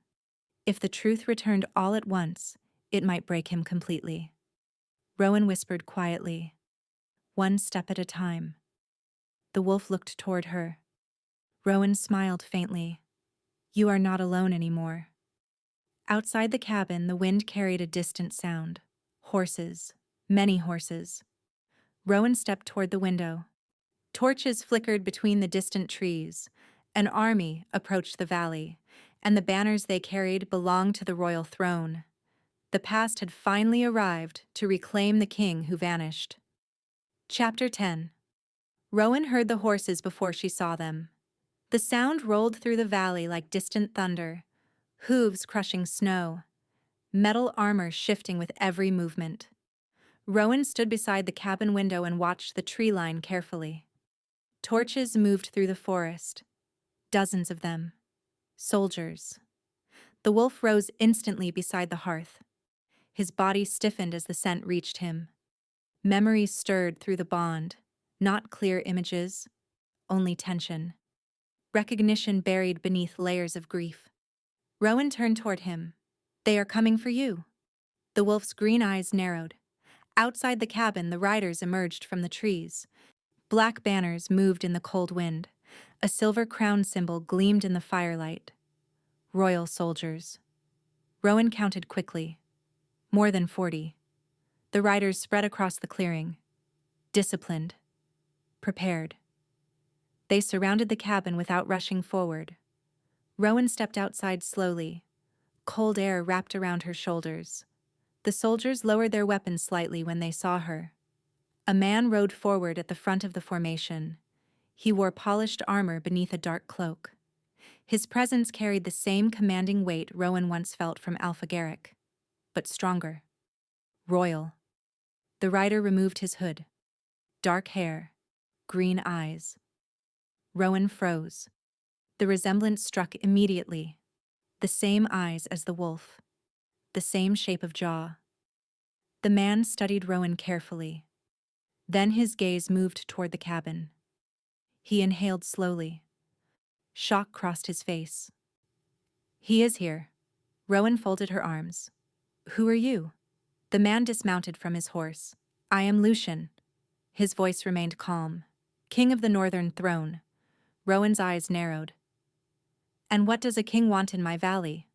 If the truth returned all at once, it might break him completely. Rowan whispered quietly, "One step at a time." The wolf looked toward her. Rowan smiled faintly. "You are not alone anymore." Outside the cabin, the wind carried a distant sound. Horses. Many horses. Rowan stepped toward the window. Torches flickered between the distant trees. An army approached the valley, and the banners they carried belonged to the royal throne. The past had finally arrived to reclaim the king who vanished. Chapter 10. Rowan heard the horses before she saw them. The sound rolled through the valley like distant thunder, hooves crushing snow, metal armor shifting with every movement. Rowan stood beside the cabin window and watched the tree line carefully. Torches moved through the forest. Dozens of them. Soldiers. The wolf rose instantly beside the hearth. His body stiffened as the scent reached him. Memories stirred through the bond. Not clear images, only tension. Recognition buried beneath layers of grief. Rowan turned toward him. "They are coming for you." The wolf's green eyes narrowed. Outside the cabin, the riders emerged from the trees. Black banners moved in the cold wind. A silver crown symbol gleamed in the firelight. Royal soldiers. Rowan counted quickly. More than 40. The riders spread across the clearing. Disciplined. Prepared. They surrounded the cabin without rushing forward. Rowan stepped outside slowly. Cold air wrapped around her shoulders. The soldiers lowered their weapons slightly when they saw her. A man rode forward at the front of the formation. He wore polished armor beneath a dark cloak. His presence carried the same commanding weight Rowan once felt from Alpha Garrick, but stronger. Royal. The rider removed his hood. Dark hair. Green eyes. Rowan froze. The resemblance struck immediately. The same eyes as the wolf. The same shape of jaw. The man studied Rowan carefully. Then his gaze moved toward the cabin. He inhaled slowly. Shock crossed his face. "He is here." Rowan folded her arms. "Who are you?" The man dismounted from his horse. "I am Lucian." His voice remained calm. "King of the Northern Throne." Rowan's eyes narrowed. "And what does a king want in my valley?"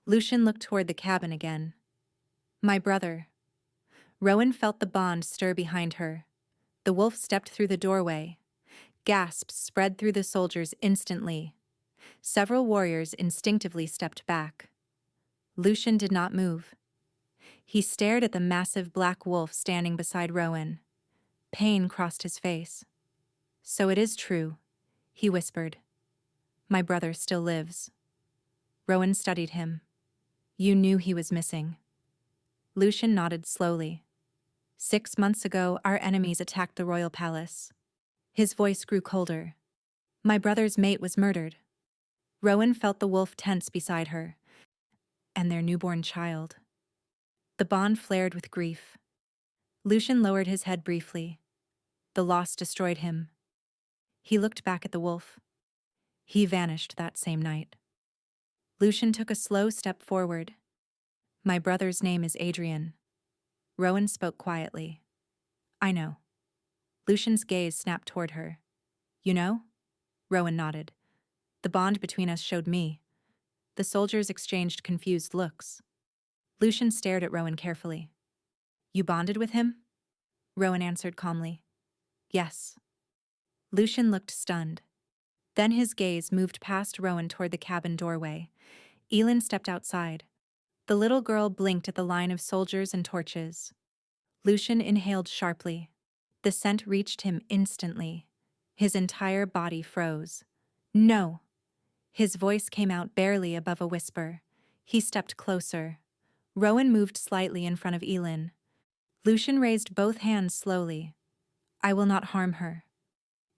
Lucian looked toward the cabin again. "My brother." Rowan felt the bond stir behind her. The wolf stepped through the doorway. Gasps spread through the soldiers instantly. Several warriors instinctively stepped back. Lucian did not move. He stared at the massive black wolf standing beside Rowan. Pain crossed his face. "So it is true," he whispered. "My brother still lives." Rowan studied him. "You knew he was missing." Lucian nodded slowly. 6 months ago, our enemies attacked the royal palace. His voice grew colder. My brother's mate was murdered. Rowan felt the wolf tense beside her, and their newborn child. The bond flared with grief. Lucian lowered his head briefly. The loss destroyed him. He looked back at the wolf. He vanished that same night. Lucian took a slow step forward. My brother's name is Adrian. Rowan spoke quietly. I know. Lucian's gaze snapped toward her. You know? Rowan nodded. The bond between us showed me. The soldiers exchanged confused looks. Lucian stared at Rowan carefully. You bonded with him? Rowan answered calmly. Yes. Lucian looked stunned. Then his gaze moved past Rowan toward the cabin doorway. Elin stepped outside. The little girl blinked at the line of soldiers and torches. Lucian inhaled sharply. The scent reached him instantly. His entire body froze. No! His voice came out barely above a whisper. He stepped closer. Rowan moved slightly in front of Elin. Lucian raised both hands slowly. I will not harm her.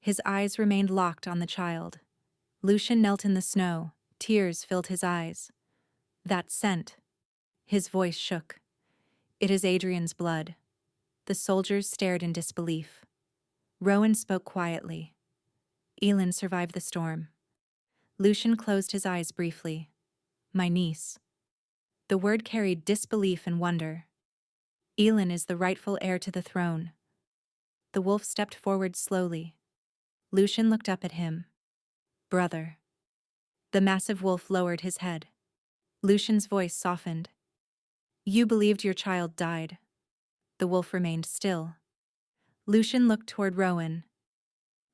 His eyes remained locked on the child. Lucian knelt in the snow. Tears filled his eyes. That scent. His voice shook. It is Adrian's blood. The soldiers stared in disbelief. Rowan spoke quietly. Elin survived the storm. Lucian closed his eyes briefly. My niece. The word carried disbelief and wonder. Elin is the rightful heir to the throne. The wolf stepped forward slowly. Lucian looked up at him. Brother. The massive wolf lowered his head. Lucian's voice softened. You believed your child died. The wolf remained still. Lucian looked toward Rowan.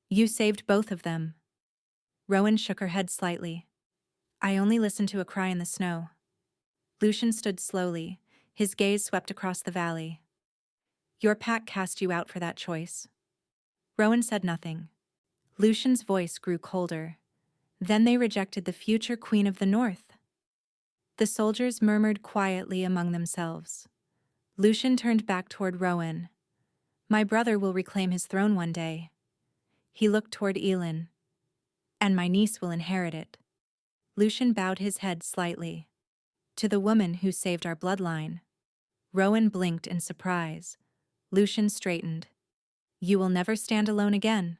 You saved both of them. Rowan shook her head slightly. I only listened to a cry in the snow. Lucian stood slowly. His gaze swept across the valley. Your pack cast you out for that choice. Rowan said nothing. Lucian's voice grew colder. Then they rejected the future queen of the north. The soldiers murmured quietly among themselves. Lucian turned back toward Rowan. My brother will reclaim his throne one day. He looked toward Elin. And my niece will inherit it. Lucian bowed his head slightly. To the woman who saved our bloodline. Rowan blinked in surprise. Lucian straightened. You will never stand alone again.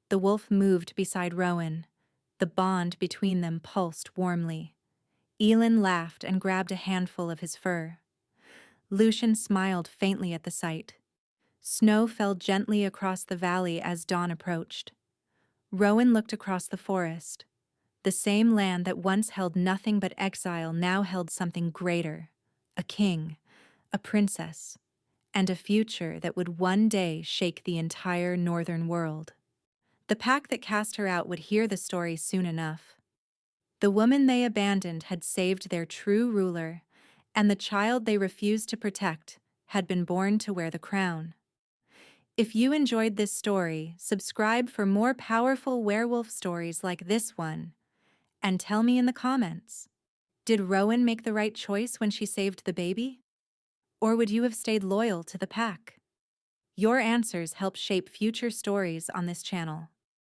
The wolf moved beside Rowan. The bond between them pulsed warmly. Elin laughed and grabbed a handful of his fur. Lucian smiled faintly at the sight. Snow fell gently across the valley as dawn approached. Rowan looked across the forest. The same land that once held nothing but exile now held something greater. A king, a princess, and a future that would one day shake the entire northern world. The pack that cast her out would hear the story soon enough. The woman they abandoned had saved their true ruler, and the child they refused to protect had been born to wear the crown. If you enjoyed this story, subscribe for more powerful werewolf stories like this one, and tell me in the comments, did Rowan make the right choice when she saved the baby? Or would you have stayed loyal to the pack? Your answers help shape future stories on this channel.